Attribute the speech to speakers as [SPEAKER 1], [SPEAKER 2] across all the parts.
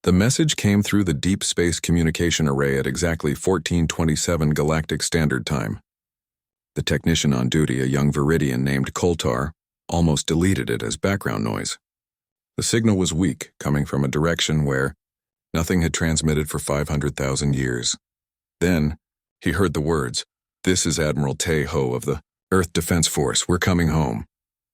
[SPEAKER 1] The message came through the Deep Space Communication Array at exactly 1427 Galactic Standard Time. The technician on duty, a young Viridian named Koltar, almost deleted it as background noise. The signal was weak, coming from a direction where nothing had transmitted for 500,000 years. Then, he heard the words, "This is Admiral Tae-ho of the Earth Defense Force. We're coming home."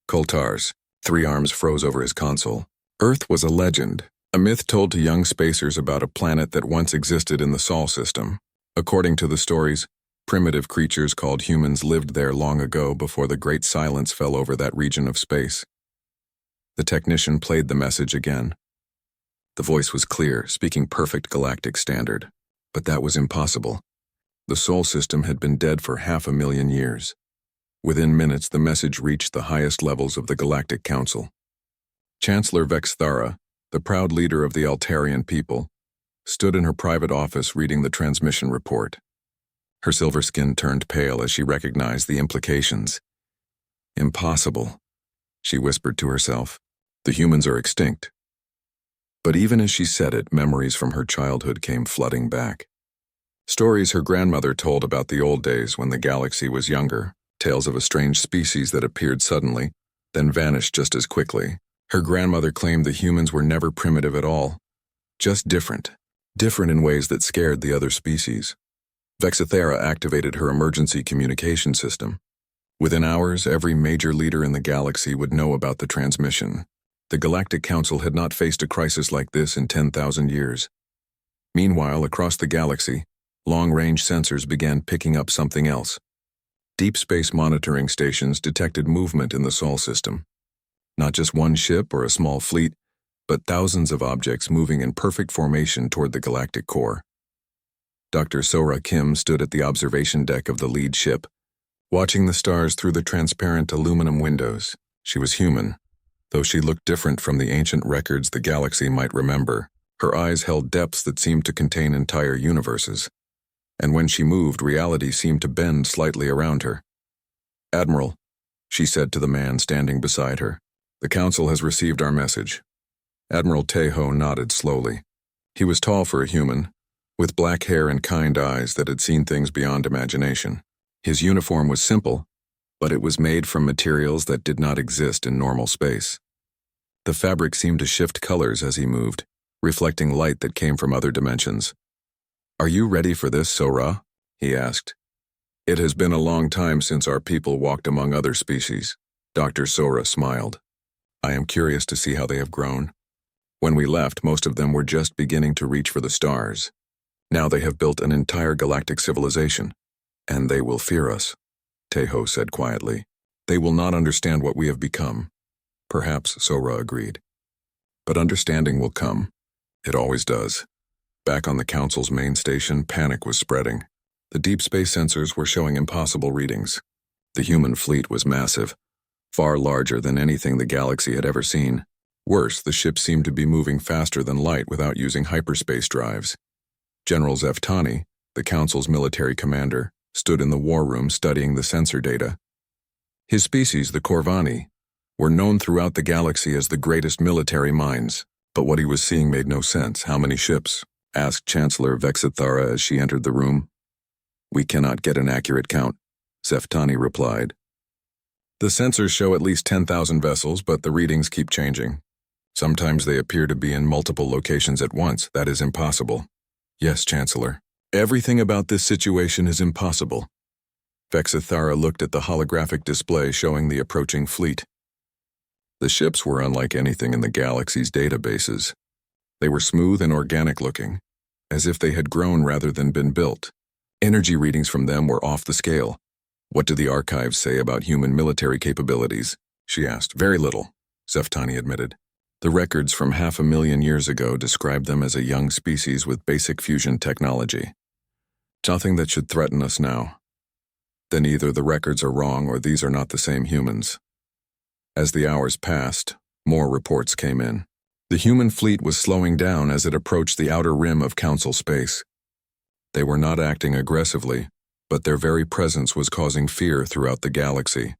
[SPEAKER 1] Koltar's 3 arms froze over his console. Earth was a legend, a myth told to young spacers about a planet that once existed in the Sol system. According to the stories, primitive creatures called humans lived there long ago before the Great Silence fell over that region of space. The technician played the message again. The voice was clear, speaking perfect galactic standard. But that was impossible. The Sol system had been dead for 500,000 years. Within minutes, the message reached the highest levels of the Galactic Council. Chancellor Vexthara, the proud leader of the Altarian people, stood in her private office reading the transmission report. Her silver skin turned pale as she recognized the implications. "Impossible," she whispered to herself. "The humans are extinct." But even as she said it, memories from her childhood came flooding back. Stories her grandmother told about the old days when the galaxy was younger, tales of a strange species that appeared suddenly, then vanished just as quickly. Her grandmother claimed the humans were never primitive at all, just different in ways that scared the other species. Vexithera activated her emergency communication system. Within hours, every major leader in the galaxy would know about the transmission. The Galactic Council had not faced a crisis like this in 10,000 years. Meanwhile, across the galaxy, long-range sensors began picking up something else. Deep space monitoring stations detected movement in the Sol system. Not just one ship or a small fleet, but thousands of objects moving in perfect formation toward the galactic core. Dr. Sora Kim stood at the observation deck of the lead ship, watching the stars through the transparent aluminum windows. She was human, though she looked different from the ancient records the galaxy might remember. Her eyes held depths that seemed to contain entire universes. And when she moved, reality seemed to bend slightly around her. "Admiral," she said to the man standing beside her, "the Council has received our message." Admiral Tae-ho nodded slowly. He was tall for a human, with black hair and kind eyes that had seen things beyond imagination. His uniform was simple, but it was made from materials that did not exist in normal space. The fabric seemed to shift colors as he moved, reflecting light that came from other dimensions. "Are you ready for this, Sora?" he asked. "It has been a long time since our people walked among other species." Dr. Sora smiled. "I am curious to see how they have grown. When we left, most of them were just beginning to reach for the stars. Now they have built an entire galactic civilization, and they will fear us," Tae-ho said quietly. "They will not understand what we have become." "Perhaps," Sora agreed. "But understanding will come. It always does." Back on the Council's main station, panic was spreading. The deep space sensors were showing impossible readings. The human fleet was massive, far larger than anything the galaxy had ever seen. Worse, the ships seemed to be moving faster than light without using hyperspace drives. General Zeftani, the Council's military commander, stood in the war room studying the sensor data. His species, the Corvani, were known throughout the galaxy as the greatest military minds. But what he was seeing made no sense. "How many ships?" asked Chancellor Vexithara as she entered the room. "We cannot get an accurate count," Zeftani replied. "The sensors show at least 10,000 vessels, but the readings keep changing. Sometimes they appear to be in multiple locations at once. That is impossible." "Yes, Chancellor. Everything about this situation is impossible." Vexithara looked at the holographic display showing the approaching fleet. The ships were unlike anything in the galaxy's databases. They were smooth and organic-looking, as if they had grown rather than been built. Energy readings from them were off the scale. "What do the archives say about human military capabilities?" she asked. "Very little," Zeftani admitted. "The records from 500,000 years ago describe them as a young species with basic fusion technology. Nothing that should threaten us now." "Then either the records are wrong or these are not the same humans." As the hours passed, more reports came in. The human fleet was slowing down as it approached the outer rim of Council space. They were not acting aggressively, but their very presence was causing fear throughout the galaxy.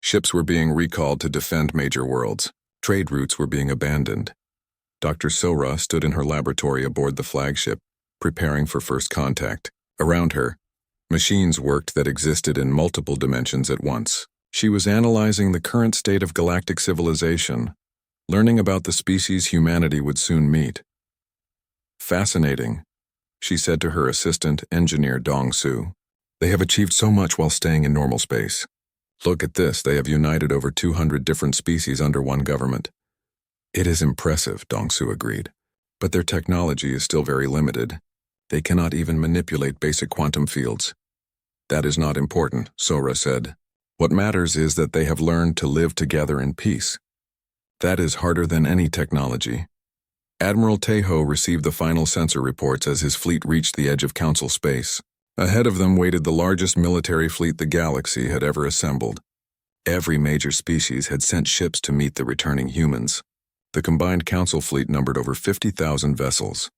[SPEAKER 1] Ships were being recalled to defend major worlds. Trade routes were being abandoned. Dr. Sora stood in her laboratory aboard the flagship, preparing for first contact. Around her, machines worked that existed in multiple dimensions at once. She was analyzing the current state of galactic civilization, learning about the species humanity would soon meet. "Fascinating," she said to her assistant, engineer Dong Su. "They have achieved so much while staying in normal space. Look at this, they have united over 200 different species under one government." "It is impressive," Dong Su agreed. "But their technology is still very limited. They cannot even manipulate basic quantum fields." "That is not important," Sora said. "What matters is that they have learned to live together in peace. That is harder than any technology." Admiral Tejo received the final sensor reports as his fleet reached the edge of Council space. Ahead of them waited the largest military fleet the galaxy had ever assembled. Every major species had sent ships to meet the returning humans. The combined Council fleet numbered over 50,000 vessels.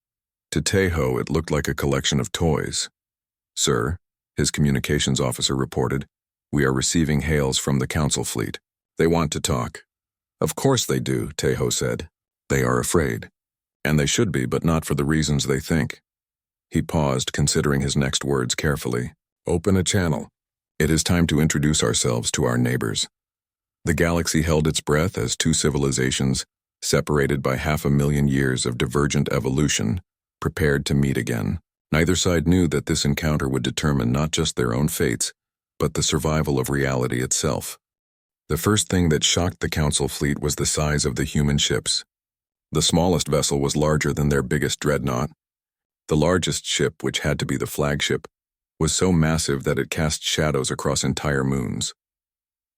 [SPEAKER 1] To Tejo, it looked like a collection of toys. "Sir," his communications officer reported, "we are receiving hails from the Council fleet. They want to talk." "Of course they do," Tejo said. "They are afraid. And they should be, but not for the reasons they think." He paused, considering his next words carefully. "Open a channel. It is time to introduce ourselves to our neighbors." The galaxy held its breath as two civilizations, separated by 500,000 years of divergent evolution, prepared to meet again. Neither side knew that this encounter would determine not just their own fates, but the survival of reality itself. The first thing that shocked the Council fleet was the size of the human ships. The smallest vessel was larger than their biggest dreadnought. The largest ship, which had to be the flagship, was so massive that it cast shadows across entire moons.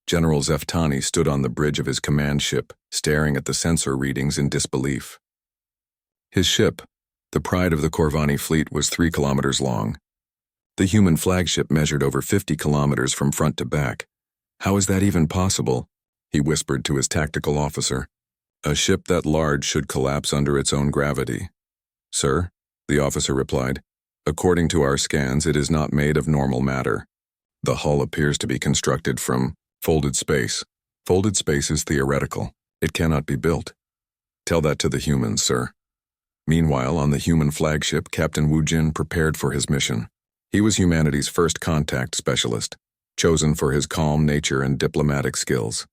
[SPEAKER 1] General Zeftani stood on the bridge of his command ship, staring at the sensor readings in disbelief. His ship, the pride of the Corvani fleet, was 3 kilometers long. The human flagship measured over 50 kilometers from front to back. "How is that even possible?" he whispered to his tactical officer. "A ship that large should collapse under its own gravity." "Sir," the officer replied, "according to our scans, it is not made of normal matter. The hull appears to be constructed from folded space. Folded space is theoretical. It cannot be built. Tell that to the humans, sir." Meanwhile, on the human flagship, Captain Wu Jin prepared for his mission. He was humanity's first contact specialist, chosen for his calm nature and diplomatic skills.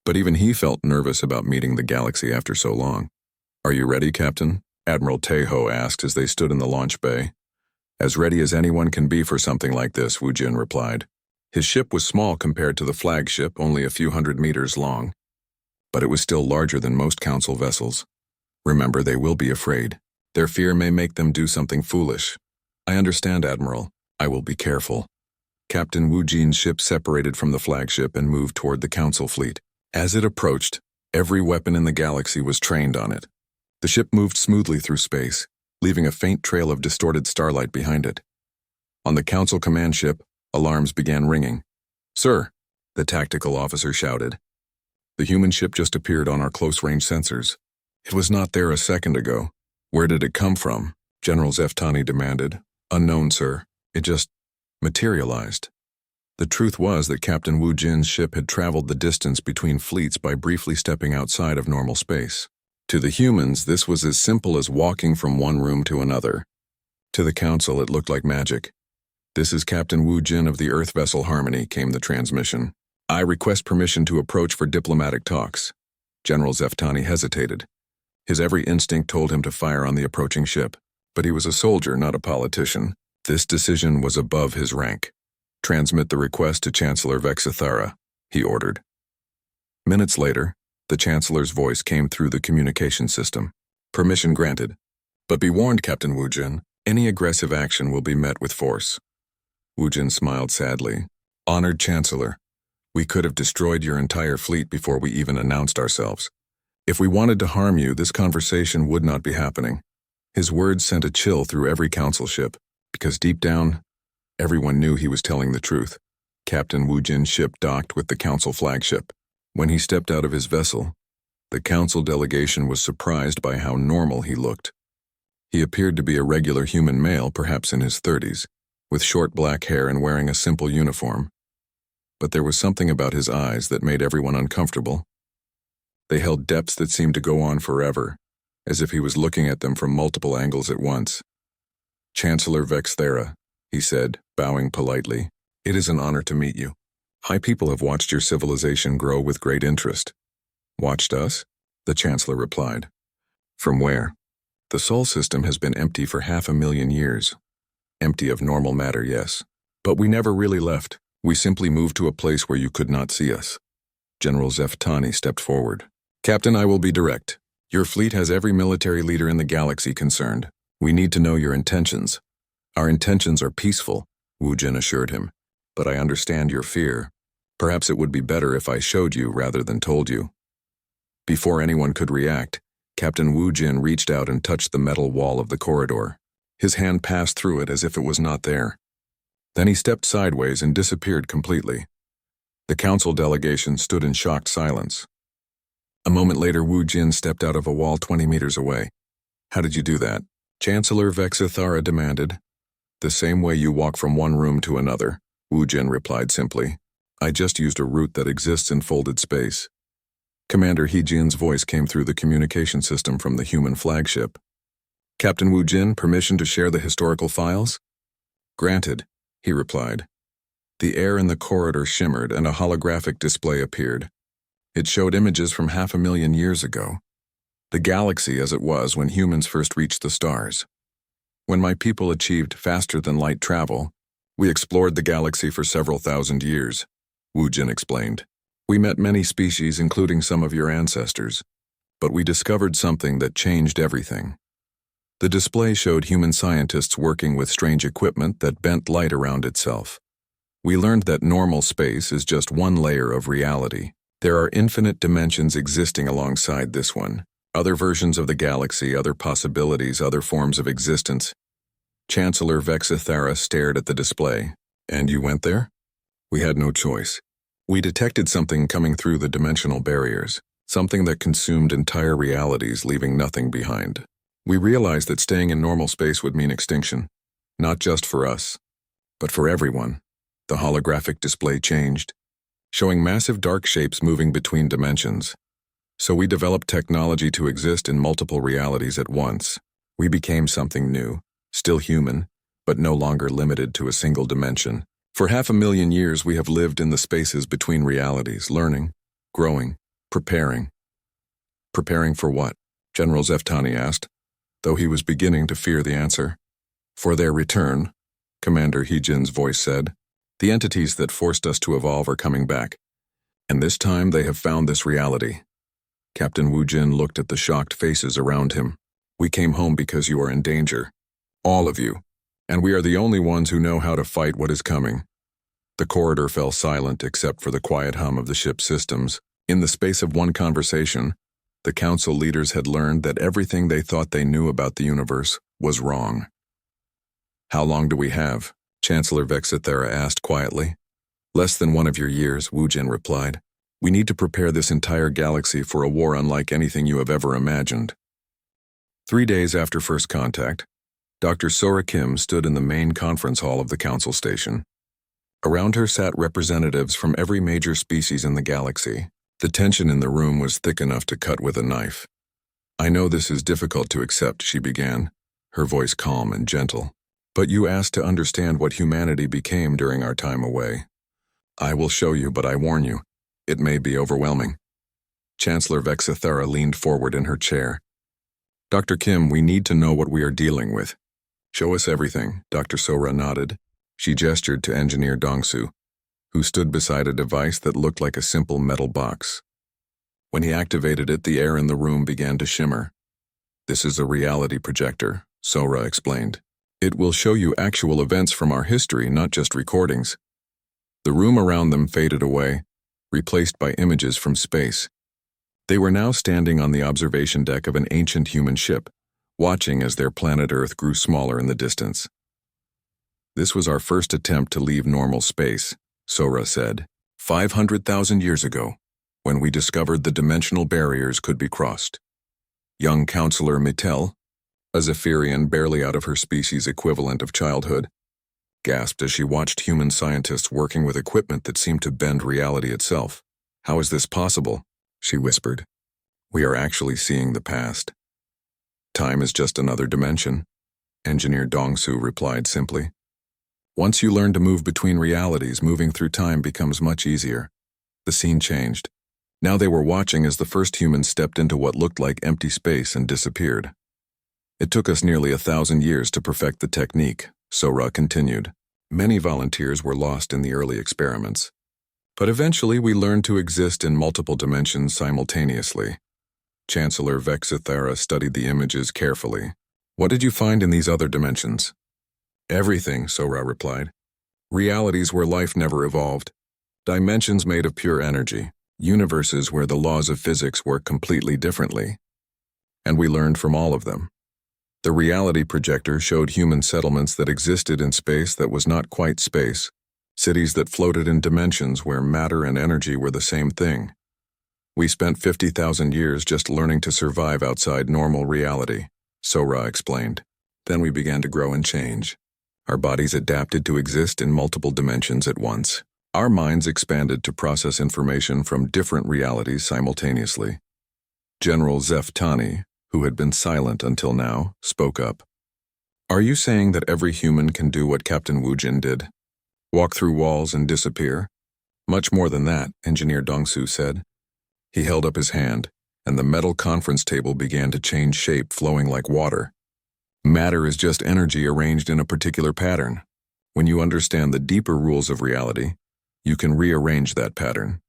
[SPEAKER 1] But even he felt nervous about meeting the galaxy after so long. "Are you ready, Captain?" Admiral Tejo asked as they stood in the launch bay. "As ready as anyone can be for something like this," Wu Jin replied. His ship was small compared to the flagship, only a few hundred meters long. But it was still larger than most Council vessels. "Remember, they will be afraid. Their fear may make them do something foolish." "I understand, Admiral. I will be careful." Captain Wu Jin's ship separated from the flagship and moved toward the Council fleet. As it approached, every weapon in the galaxy was trained on it. The ship moved smoothly through space, leaving a faint trail of distorted starlight behind it. On the Council command ship, alarms began ringing. "Sir," the tactical officer shouted. "The human ship just appeared on our close-range sensors. It was not there a second ago." "Where did it come from?" General Zeftani demanded. "Unknown, sir. It just materialized." The truth was that Captain Wu Jin's ship had traveled the distance between fleets by briefly stepping outside of normal space. To the humans, this was as simple as walking from one room to another. To the Council, it looked like magic. "This is Captain Wu Jin of the Earth vessel Harmony," came the transmission. "I request permission to approach for diplomatic talks." General Zeftani hesitated. His every instinct told him to fire on the approaching ship, but he was a soldier, not a politician. This decision was above his rank. "Transmit the request to Chancellor Vexithara," he ordered. Minutes later, the Chancellor's voice came through the communication system. "Permission granted. But be warned, Captain Wu Jin, any aggressive action will be met with force." Wu Jin smiled sadly. "Honored Chancellor, we could have destroyed your entire fleet before we even announced ourselves. If we wanted to harm you, this conversation would not be happening." His words sent a chill through every Council ship, because deep down, everyone knew he was telling the truth. Captain Wu Jin's ship docked with the Council flagship. When he stepped out of his vessel, the Council delegation was surprised by how normal he looked. He appeared to be a regular human male, perhaps in his 30s, with short black hair and wearing a simple uniform. But there was something about his eyes that made everyone uncomfortable. They held depths that seemed to go on forever, as if he was looking at them from multiple angles at once. "Chancellor Vexthera," he said, bowing politely, "it is an honor to meet you. My people have watched your civilization grow with great interest." "Watched us?" the Chancellor replied. "From where?" "The Sol system has been empty for 500,000 years. Empty of normal matter, yes. But we never really left. We simply moved to a place where you could not see us." General Zeftani stepped forward. "Captain, I will be direct. Your fleet has every military leader in the galaxy concerned. We need to know your intentions." "Our intentions are peaceful," Wu Jin assured him. "But I understand your fear. Perhaps it would be better if I showed you rather than told you." Before anyone could react, Captain Wu Jin reached out and touched the metal wall of the corridor. His hand passed through it as if it was not there. Then he stepped sideways and disappeared completely. The council delegation stood in shocked silence. A moment later, Wu Jin stepped out of a wall 20 meters away. "How did you do that?" Chancellor Vexithara demanded. "The same way you walk from one room to another," Wu Jin replied simply. "I just used a route that exists in folded space." Commander He Jin's voice came through the communication system from the human flagship. "Captain Wu Jin, permission to share the historical files?" "Granted," he replied. The air in the corridor shimmered and a holographic display appeared. It showed images from 500,000 years ago. The galaxy as it was when humans first reached the stars. "When my people achieved faster-than-light travel, we explored the galaxy for several thousand years," Wu Jin explained. "We met many species, including some of your ancestors, but we discovered something that changed everything." The display showed human scientists working with strange equipment that bent light around itself. "We learned that normal space is just one layer of reality. There are infinite dimensions existing alongside this one. Other versions of the galaxy, other possibilities, other forms of existence." Chancellor Vexithara stared at the display. "And you went there?" "We had no choice. We detected something coming through the dimensional barriers, something that consumed entire realities, leaving nothing behind. We realized that staying in normal space would mean extinction, not just for us, but for everyone." The holographic display changed, showing massive dark shapes moving between dimensions. "So we developed technology to exist in multiple realities at once. We became something new, still human, but no longer limited to a single dimension. For 500,000 years we have lived in the spaces between realities, learning, growing, preparing." "Preparing for what?" General Zeftani asked, though he was beginning to fear the answer. "For their return," Commander He Jin's voice said. "The entities that forced us to evolve are coming back, and this time they have found this reality." Captain Wu Jin looked at the shocked faces around him. "We came home because you are in danger. All of you. And we are the only ones who know how to fight what is coming." The corridor fell silent except for the quiet hum of the ship's systems. In the space of one conversation, the council leaders had learned that everything they thought they knew about the universe was wrong. "How long do we have?" Chancellor Vexithera asked quietly. "Less than one of your years," Wu Jin replied. "We need to prepare this entire galaxy for a war unlike anything you have ever imagined." 3 days after first contact, Dr. Sora Kim stood in the main conference hall of the council station. Around her sat representatives from every major species in the galaxy. The tension in the room was thick enough to cut with a knife. "I know this is difficult to accept," she began, her voice calm and gentle. "But you asked to understand what humanity became during our time away. I will show you, but I warn you, it may be overwhelming." Chancellor Vexithara leaned forward in her chair. "Dr. Kim, we need to know what we are dealing with." "Show us everything," Dr. Sora nodded. She gestured to Engineer Dongsu, who stood beside a device that looked like a simple metal box. When he activated it, the air in the room began to shimmer. "This is a reality projector," Sora explained. "It will show you actual events from our history, not just recordings." The room around them faded away, replaced by images from space. They were now standing on the observation deck of an ancient human ship, watching as their planet Earth grew smaller in the distance. "This was our first attempt to leave normal space," Sora said, 500,000 years ago, when we discovered the dimensional barriers could be crossed." Young Counselor Mittel, a Zephyrian barely out of her species' equivalent of childhood, gasped as she watched human scientists working with equipment that seemed to bend reality itself. "How is this possible?" she whispered. "We are actually seeing the past." Time is just another dimension, Engineer Dongsu replied simply. Once you learn to move between realities, moving through time becomes much easier. The scene changed. Now they were watching as the first humans stepped into what looked like empty space and disappeared. It took us nearly 1,000 years to perfect the technique, Sora continued. Many volunteers were lost in the early experiments. But eventually we learned to exist in multiple dimensions simultaneously. Chancellor Vexithara studied the images carefully. What did you find in these other dimensions? Everything, Sora replied. Realities where life never evolved. Dimensions made of pure energy. Universes where the laws of physics work completely differently. And we learned from all of them. The reality projector showed human settlements that existed in space that was not quite space, cities that floated in dimensions where matter and energy were the same thing. We spent 50,000 years just learning to survive outside normal reality, Sora explained. Then we began to grow and change. Our bodies adapted to exist in multiple dimensions at once. Our minds expanded to process information from different realities simultaneously. General Zeftani, who had been silent until now, spoke up. Are you saying that every human can do what Captain Wujin did? Walk through walls and disappear? Much more than that, Engineer Dongsu said. He held up his hand, and the metal conference table began to change shape, flowing like water. Matter is just energy arranged in a particular pattern. When you understand the deeper rules of reality, you can rearrange that pattern.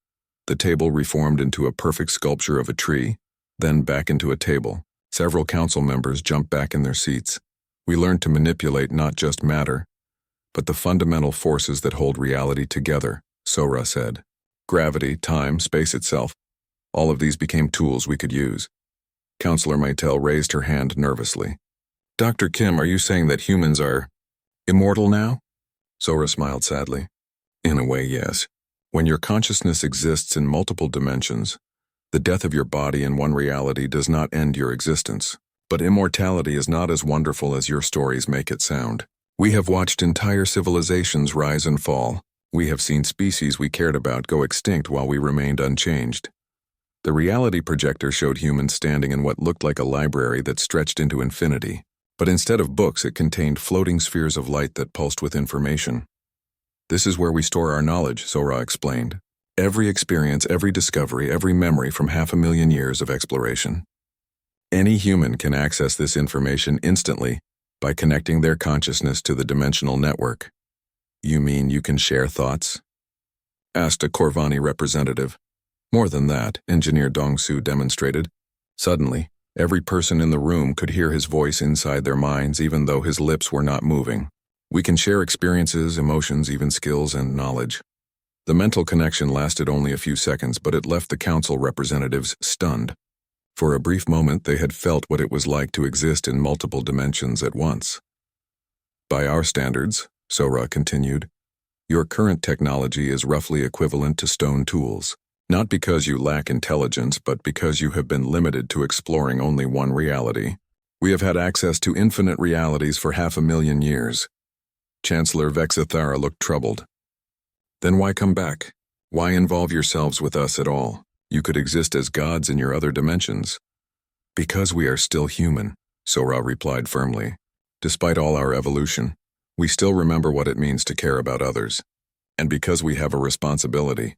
[SPEAKER 1] The table reformed into a perfect sculpture of a tree, then back into a table. Several council members jumped back in their seats. We learned to manipulate not just matter, but the fundamental forces that hold reality together, Sora said. Gravity, time, space itself. All of these became tools we could use. Counselor Maytel raised her hand nervously. Dr. Kim, are you saying that humans are immortal now? Sora smiled sadly. In a way, yes. When your consciousness exists in multiple dimensions, the death of your body in one reality does not end your existence. But immortality is not as wonderful as your stories make it sound. We have watched entire civilizations rise and fall. We have seen species we cared about go extinct while we remained unchanged. The reality projector showed humans standing in what looked like a library that stretched into infinity. But instead of books, it contained floating spheres of light that pulsed with information. This is where we store our knowledge, Sora explained. Every experience, every discovery, every memory from 500,000 years of exploration. Any human can access this information instantly by connecting their consciousness to the dimensional network. You mean you can share thoughts? Asked a Corvani representative. More than that, Engineer Dongsu demonstrated. Suddenly, every person in the room could hear his voice inside their minds even though his lips were not moving. We can share experiences, emotions, even skills and knowledge. The mental connection lasted only a few seconds, but it left the council representatives stunned. For a brief moment, they had felt what it was like to exist in multiple dimensions at once. By our standards, Sora continued, your current technology is roughly equivalent to stone tools. Not because you lack intelligence, but because you have been limited to exploring only one reality. We have had access to infinite realities for 500,000 years. Chancellor Vexithara looked troubled. Then why come back? Why involve yourselves with us at all? You could exist as gods in your other dimensions. Because we are still human, Sora replied firmly. Despite all our evolution, we still remember what it means to care about others. And because we have a responsibility.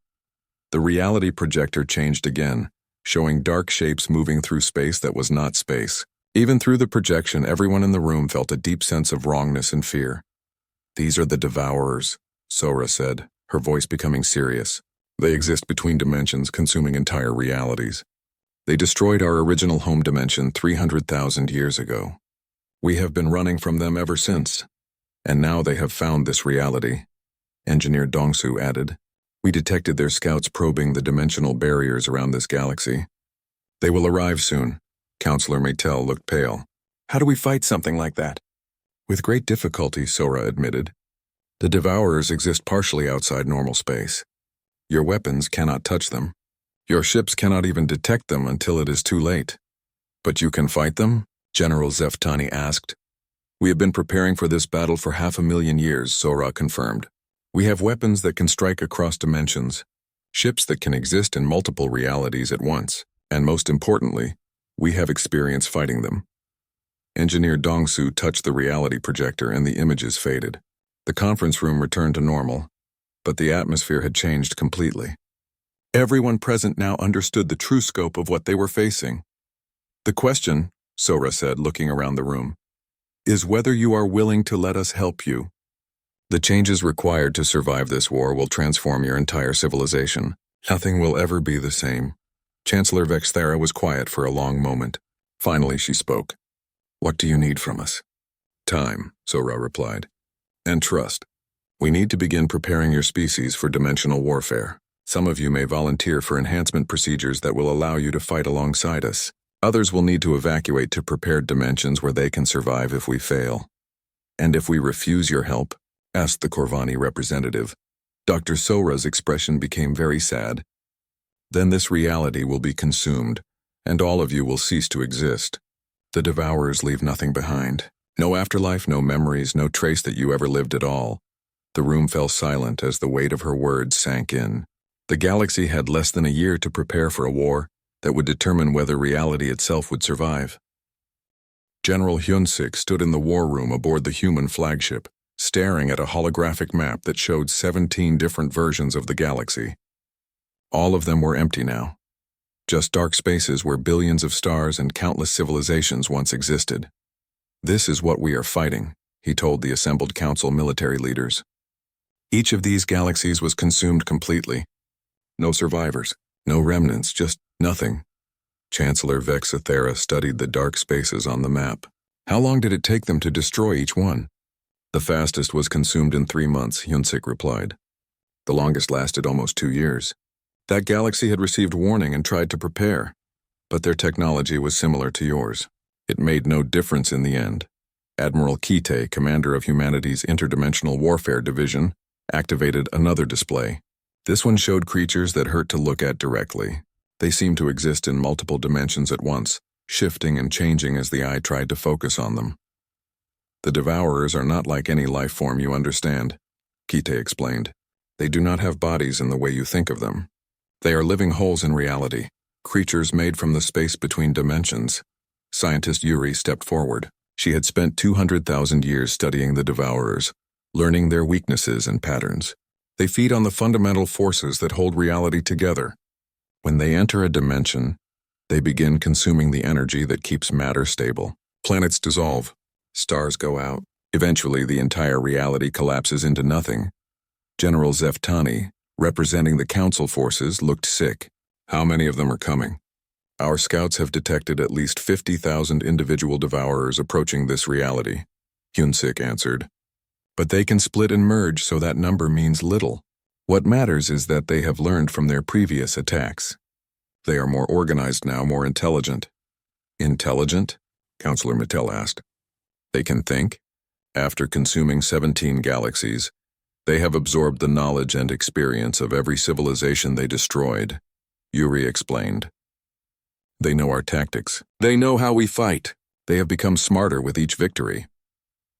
[SPEAKER 1] The reality projector changed again, showing dark shapes moving through space that was not space. Even through the projection, everyone in the room felt a deep sense of wrongness and fear. These are the Devourers, Sora said, her voice becoming serious. They exist between dimensions, consuming entire realities. They destroyed our original home dimension 300,000 years ago. We have been running from them ever since. And now they have found this reality. Engineer Dongsu added. We detected their scouts probing the dimensional barriers around this galaxy. They will arrive soon. Counselor Maytel looked pale. How do we fight something like that? With great difficulty, Sora admitted. The Devourers exist partially outside normal space. Your weapons cannot touch them. Your ships cannot even detect them until it is too late. But you can fight them? General Zeftani asked. We have been preparing for this battle for 500,000 years, Sora confirmed. We have weapons that can strike across dimensions, ships that can exist in multiple realities at once, and most importantly, we have experience fighting them. Engineer Dongsu touched the reality projector and the images faded. The conference room returned to normal, but the atmosphere had changed completely. Everyone present now understood the true scope of what they were facing. "The question," Sora said, looking around the room, "is whether you are willing to let us help you. The changes required to survive this war will transform your entire civilization. Nothing will ever be the same." Chancellor Vexthera was quiet for a long moment. Finally, she spoke. "What do you need from us?" "Time," Sora replied. "And trust. We need to begin preparing your species for dimensional warfare. Some of you may volunteer for enhancement procedures that will allow you to fight alongside us. Others will need to evacuate to prepared dimensions where they can survive if we fail." "And if we refuse your help?" asked the Corvani representative. Dr. Sora's expression became very sad. "Then this reality will be consumed, and all of you will cease to exist. The Devourers leave nothing behind. No afterlife, no memories, no trace that you ever lived at all." The room fell silent as the weight of her words sank in. The galaxy had less than a year to prepare for a war that would determine whether reality itself would survive. General Hyunsik stood in the war room aboard the human flagship, staring at a holographic map that showed 17 different versions of the galaxy. All of them were empty now. Just dark spaces where billions of stars and countless civilizations once existed. "This is what we are fighting," he told the assembled council military leaders. Each of these galaxies was consumed completely. No survivors, no remnants, just nothing. Chancellor Vexthera studied the dark spaces on the map. "How long did it take them to destroy each one?" "The fastest was consumed in 3 months, Hyunsik replied. "The longest lasted almost 2 years. That galaxy had received warning and tried to prepare, but their technology was similar to yours. It made no difference in the end." Admiral Kite, commander of humanity's Interdimensional Warfare Division, activated another display. This one showed creatures that hurt to look at directly. They seemed to exist in multiple dimensions at once, shifting and changing as the eye tried to focus on them. "The Devourers are not like any life form you understand," Kite explained. "They do not have bodies in the way you think of them. They are living holes in reality, creatures made from the space between dimensions." Scientist Yuri stepped forward. She had spent 200,000 years studying the Devourers, learning their weaknesses and patterns. They feed on the fundamental forces that hold reality together. When they enter a dimension, they begin consuming the energy that keeps matter stable. Planets dissolve, stars go out. Eventually, the entire reality collapses into nothing. General Zeftani, representing the council forces, looked sick. "How many of them are coming?" "Our scouts have detected at least 50,000 individual Devourers approaching this reality," Hyunsik answered. "But they can split and merge, so that number means little. What matters is that they have learned from their previous attacks. They are more organized now, more intelligent." "Intelligent?" Counselor Mattel asked. "They can think. After consuming 17 galaxies, they have absorbed the knowledge and experience of every civilization they destroyed," Yuri explained. "They know our tactics. They know how we fight. They have become smarter with each victory."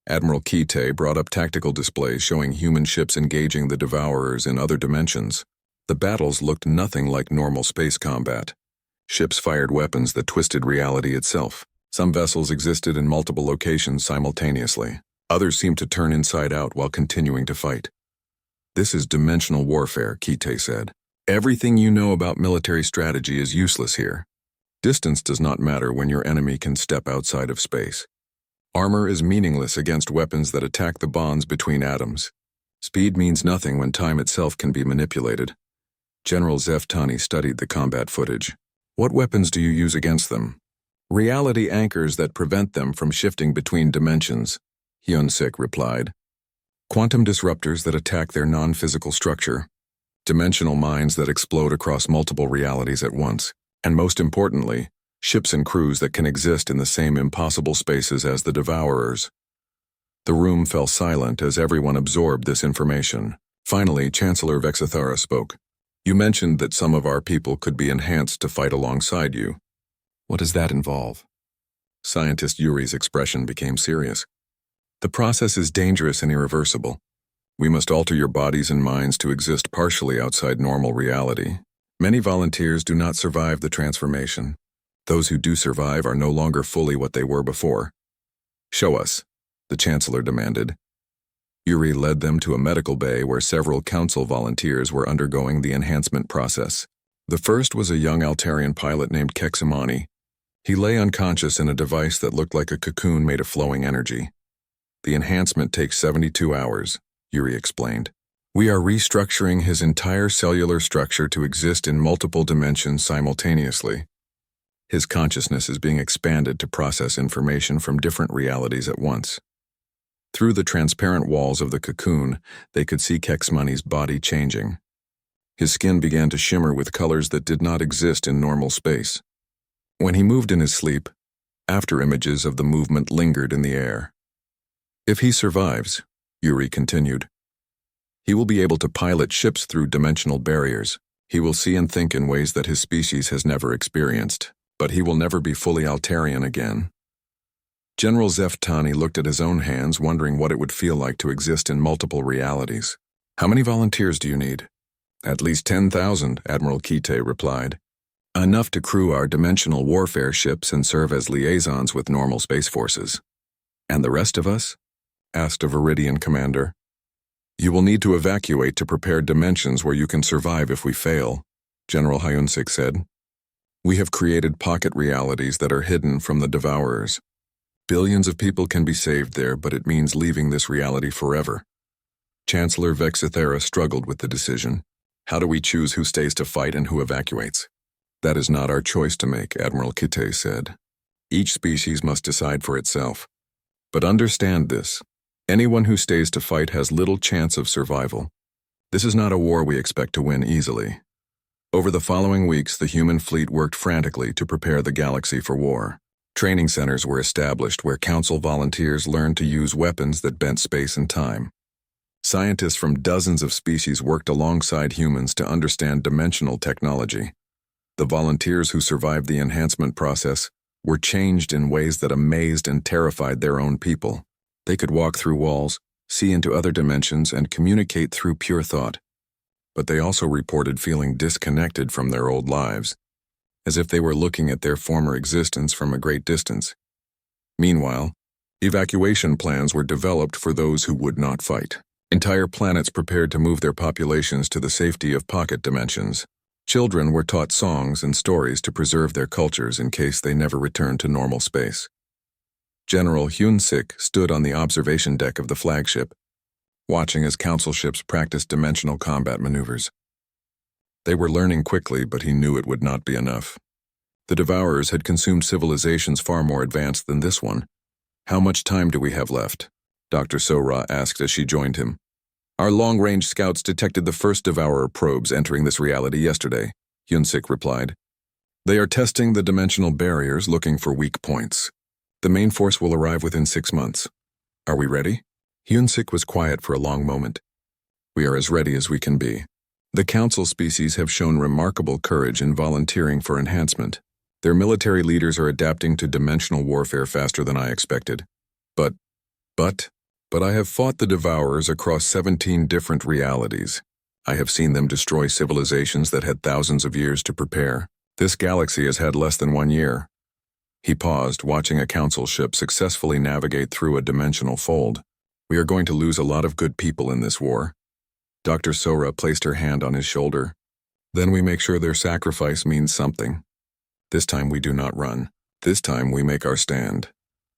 [SPEAKER 1] Admiral Kite brought up tactical displays showing human ships engaging the Devourers in other dimensions. The battles looked nothing like normal space combat. Ships fired weapons that twisted reality itself. Some vessels existed in multiple locations simultaneously. Others seemed to turn inside out while continuing to fight. "This is dimensional warfare," Kite said. "Everything you know about military strategy is useless here. Distance does not matter when your enemy can step outside of space. Armor is meaningless against weapons that attack the bonds between atoms. Speed means nothing when time itself can be manipulated." General Zeftani studied the combat footage. "What weapons do you use against them?" "Reality anchors that prevent them from shifting between dimensions," Hyunsik replied. "Quantum disruptors that attack their non-physical structure. Dimensional mines that explode across multiple realities at once. And most importantly, ships and crews that can exist in the same impossible spaces as the Devourers." The room fell silent as everyone absorbed this information. Finally, Chancellor Vexthera spoke. "You mentioned that some of our people could be enhanced to fight alongside you. What does that involve?" Scientist Yuri's expression became serious. "The process is dangerous and irreversible. We must alter your bodies and minds to exist partially outside normal reality. Many volunteers do not survive the transformation. Those who do survive are no longer fully what they were before. Show us, the Chancellor demanded. Yuri led them to a medical bay where several council volunteers were undergoing the enhancement process. The first was a young Altarian pilot named Keximani. He lay unconscious in a device that looked like a cocoon made of flowing energy. The enhancement takes 72 hours, Yuri explained. We are restructuring his entire cellular structure to exist in multiple dimensions simultaneously. His consciousness is being expanded to process information from different realities at once. Through the transparent walls of the cocoon, they could see Keximani's body changing. His skin began to shimmer with colors that did not exist in normal space. When he moved in his sleep, after-images of the movement lingered in the air. If he survives, Yuri continued, he will be able to pilot ships through dimensional barriers. He will see and think in ways that his species has never experienced, but he will never be fully Altarian again. General Zeftani looked at his own hands, wondering what it would feel like to exist in multiple realities. How many volunteers do you need? At least 10,000, Admiral Kite replied. Enough to crew our dimensional warfare ships and serve as liaisons with normal space forces. And the rest of us? Asked a Viridian commander. You will need to evacuate to prepare dimensions where you can survive if we fail, General Hyunsik said. We have created pocket realities that are hidden from the Devourers. Billions of people can be saved there, but it means leaving this reality forever. Chancellor Vexithera struggled with the decision. How do we choose who stays to fight and who evacuates? That is not our choice to make, Admiral Kite said. Each species must decide for itself. But understand this. Anyone who stays to fight has little chance of survival. This is not a war we expect to win easily. Over the following weeks, the human fleet worked frantically to prepare the galaxy for war. Training centers were established where council volunteers learned to use weapons that bent space and time. Scientists from dozens of species worked alongside humans to understand dimensional technology. The volunteers who survived the enhancement process were changed in ways that amazed and terrified their own people. They could walk through walls, see into other dimensions, and communicate through pure thought. But they also reported feeling disconnected from their old lives, as if they were looking at their former existence from a great distance. Meanwhile, evacuation plans were developed for those who would not fight. Entire planets prepared to move their populations to the safety of pocket dimensions. Children were taught songs and stories to preserve their cultures in case they never returned to normal space. General Hyunsik stood on the observation deck of the flagship, watching as council ships practiced dimensional combat maneuvers. They were learning quickly, but he knew it would not be enough. The Devourers had consumed civilizations far more advanced than this one. How much time do we have left? Dr. Sora asked as she joined him. Our long-range scouts detected the first Devourer probes entering this reality yesterday, Hyunsik replied. They are testing the dimensional barriers, looking for weak points. The main force will arrive within 6 months. Are we ready? Hyunsik was quiet for a long moment. We are as ready as we can be. The council species have shown remarkable courage in volunteering for enhancement. Their military leaders are adapting to dimensional warfare faster than I expected. But I have fought the Devourers across 17 different realities. I have seen them destroy civilizations that had thousands of years to prepare. This galaxy has had less than 1 year. He paused, watching a council ship successfully navigate through a dimensional fold. We are going to lose a lot of good people in this war. Dr. Sora placed her hand on his shoulder. Then we make sure their sacrifice means something. This time we do not run. This time we make our stand.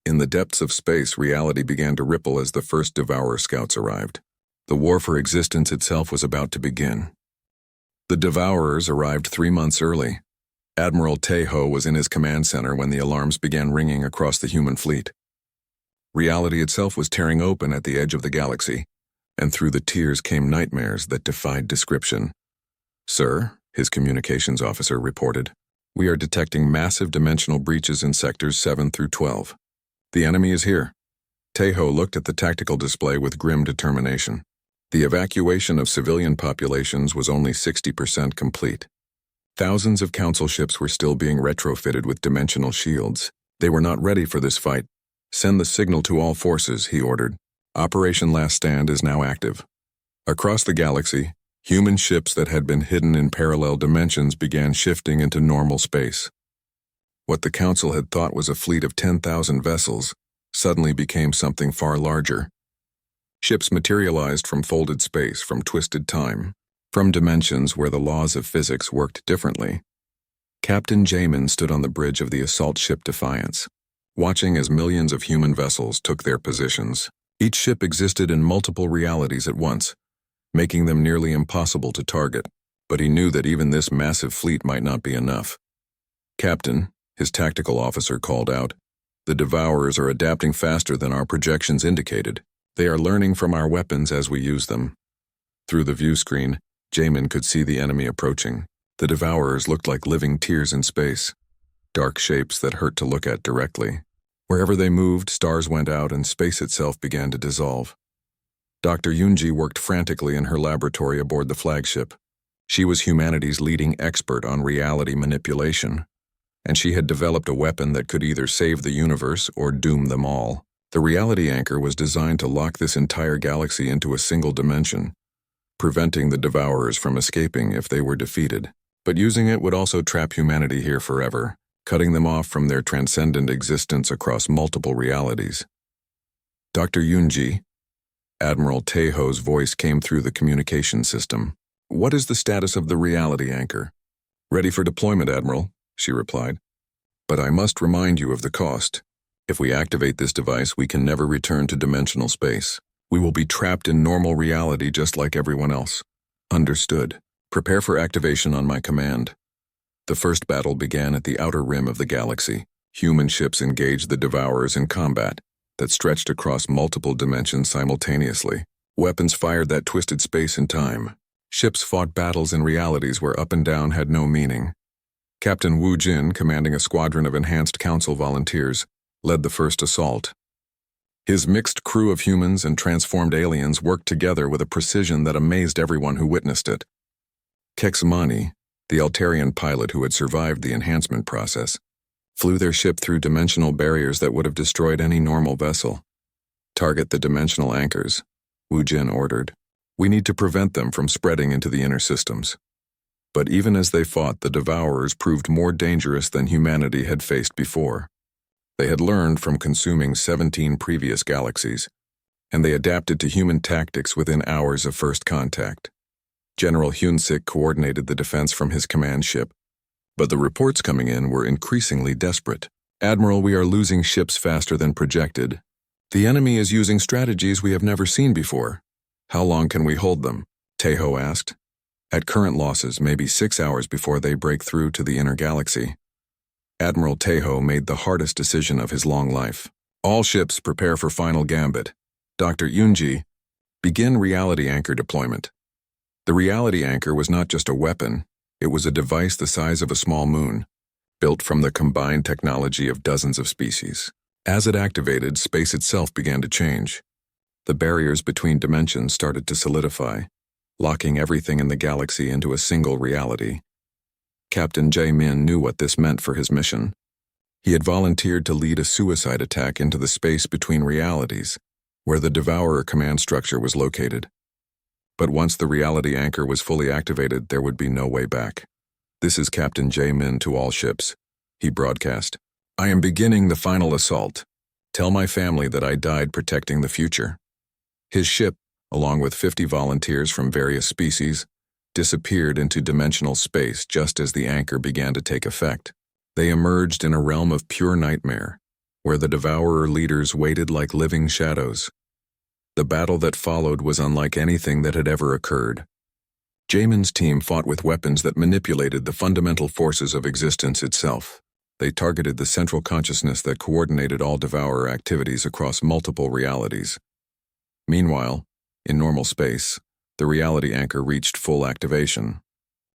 [SPEAKER 1] In the depths of space, reality began to ripple as the first Devourer scouts arrived. The war for existence itself was about to begin. The Devourers arrived 3 months early. Admiral Teho was in his command center when the alarms began ringing across the human fleet. Reality itself was tearing open at the edge of the galaxy, and through the tears came nightmares that defied description. Sir, his communications officer reported, we are detecting massive dimensional breaches in sectors 7 through 12. The enemy is here. Teho looked at the tactical display with grim determination. The evacuation of civilian populations was only 60% complete. Thousands of council ships were still being retrofitted with dimensional shields. They were not ready for this fight. Send the signal to all forces, he ordered. Operation Last Stand is now active. Across the galaxy, human ships that had been hidden in parallel dimensions began shifting into normal space. What the Council had thought was a fleet of 10,000 vessels suddenly became something far larger. Ships materialized from folded space, from twisted time, from dimensions where the laws of physics worked differently. Captain Jamin stood on the bridge of the assault ship Defiance, watching as millions of human vessels took their positions. Each ship existed in multiple realities at once, making them nearly impossible to target, but he knew that even this massive fleet might not be enough. "Captain," his tactical officer called out, "the Devourers are adapting faster than our projections indicated. They are learning from our weapons as we use them." Through the view screen, Jamin could see the enemy approaching. The Devourers looked like living tears in space, dark shapes that hurt to look at directly. Wherever they moved, stars went out and space itself began to dissolve. Dr. Yunji worked frantically in her laboratory aboard the flagship. She was humanity's leading expert on reality manipulation, and she had developed a weapon that could either save the universe or doom them all. The reality anchor was designed to lock this entire galaxy into a single dimension, preventing the Devourers from escaping if they were defeated. But using it would also trap humanity here forever, cutting them off from their transcendent existence across multiple realities. "Dr. Yunji," Admiral Teiho's voice came through the communication system. "What is the status of the reality anchor?" "Ready for deployment, Admiral," she replied. "But I must remind you of the cost. If we activate this device, we can never return to dimensional space. We will be trapped in normal reality just like everyone else." "Understood. Prepare for activation on my command." The first battle began at the outer rim of the galaxy. Human ships engaged the Devourers in combat that stretched across multiple dimensions simultaneously. Weapons fired that twisted space and time. Ships fought battles in realities where up and down had no meaning. Captain Wu Jin, commanding a squadron of Enhanced Council volunteers, led the first assault. His mixed crew of humans and transformed aliens worked together with a precision that amazed everyone who witnessed it. Kexmani, the Altarian pilot who had survived the enhancement process, flew their ship through dimensional barriers that would have destroyed any normal vessel. "Target the dimensional anchors," Wu Jin ordered. "We need to prevent them from spreading into the inner systems." But even as they fought, the Devourers proved more dangerous than humanity had faced before. They had learned from consuming 17 previous galaxies, and they adapted to human tactics within hours of first contact. General Hyunsik coordinated the defense from his command ship, but the reports coming in were increasingly desperate. "Admiral, we are losing ships faster than projected. The enemy is using strategies we have never seen before. How long can we hold them?" Teiho asked. "At current losses, maybe 6 hours before they break through to the inner galaxy." Admiral Teiho made the hardest decision of his long life. "All ships prepare for final gambit. Dr. Yunji, begin reality anchor deployment." The reality anchor was not just a weapon, it was a device the size of a small moon, built from the combined technology of dozens of species. As it activated, space itself began to change. The barriers between dimensions started to solidify, locking everything in the galaxy into a single reality. Captain Jamin knew what this meant for his mission. He had volunteered to lead a suicide attack into the space between realities, where the Devourer command structure was located. But once the reality anchor was fully activated, there would be no way back. "This is Captain Jamin to all ships," he broadcast. "I am beginning the final assault. Tell my family that I died protecting the future." His ship, along with 50 volunteers from various species, disappeared into dimensional space just as the anchor began to take effect. They emerged in a realm of pure nightmare, where the Devourer leaders waited like living shadows. The battle that followed was unlike anything that had ever occurred. Jamin's team fought with weapons that manipulated the fundamental forces of existence itself. They targeted the central consciousness that coordinated all Devourer activities across multiple realities. Meanwhile, in normal space, the reality anchor reached full activation.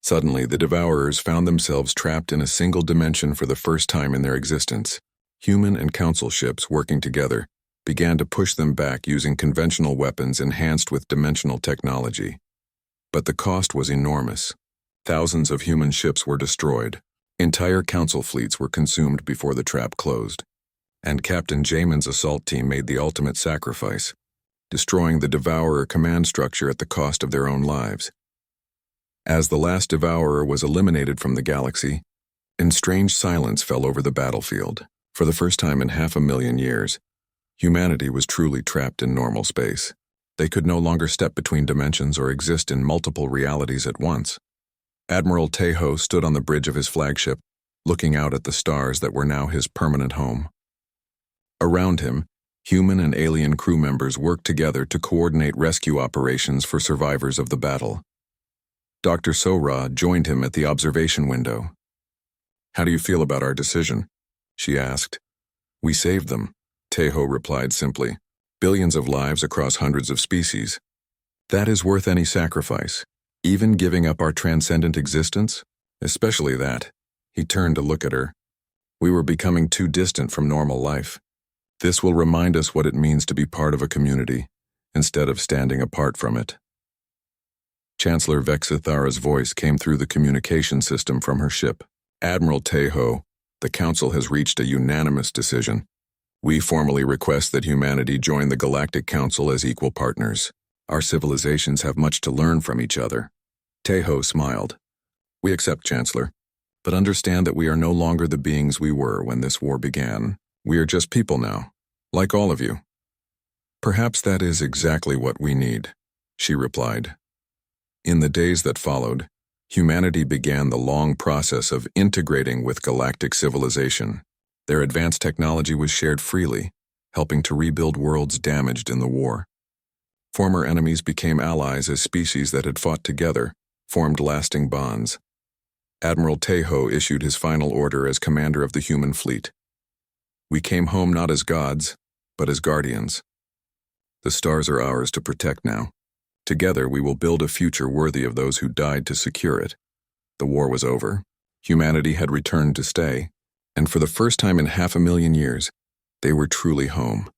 [SPEAKER 1] Suddenly, the Devourers found themselves trapped in a single dimension for the first time in their existence. Human and Council ships working together began to push them back using conventional weapons enhanced with dimensional technology. But the cost was enormous. Thousands of human ships were destroyed. Entire Council fleets were consumed before the trap closed. And Captain Jamin's assault team made the ultimate sacrifice, destroying the Devourer command structure at the cost of their own lives. As the last Devourer was eliminated from the galaxy, strange silence fell over the battlefield. For the first time in 500,000 years, Humanity was truly trapped in normal space. They could no longer step between dimensions or exist in multiple realities at once. Admiral Tejo stood on the bridge of his flagship, looking out at the stars that were now his permanent home. Around him, human and alien crew members worked together to coordinate rescue operations for survivors of the battle. Dr. Sora joined him at the observation window. "How do you feel about our decision?" she asked. "We saved them," Tejo replied simply. "Billions of lives across hundreds of species. That is worth any sacrifice, even giving up our transcendent existence? Especially that." He turned to look at her. "We were becoming too distant from normal life. This will remind us what it means to be part of a community, instead of standing apart from it." Chancellor Vexithara's voice came through the communication system from her ship. "Admiral Tejo, the Council has reached a unanimous decision. We formally request that humanity join the Galactic Council as equal partners. Our civilizations have much to learn from each other." Tejo smiled. "We accept, Chancellor, but understand that we are no longer the beings we were when this war began. We are just people now, like all of you." "Perhaps that is exactly what we need," she replied. In the days that followed, humanity began the long process of integrating with galactic civilization. Their advanced technology was shared freely, helping to rebuild worlds damaged in the war. Former enemies became allies as species that had fought together, formed lasting bonds. Admiral Tejo issued his final order as commander of the human fleet. "We came home not as gods, but as guardians. The stars are ours to protect now. Together we will build a future worthy of those who died to secure it." The war was over. Humanity had returned to stay, and for the first time in 500,000 years, they were truly home.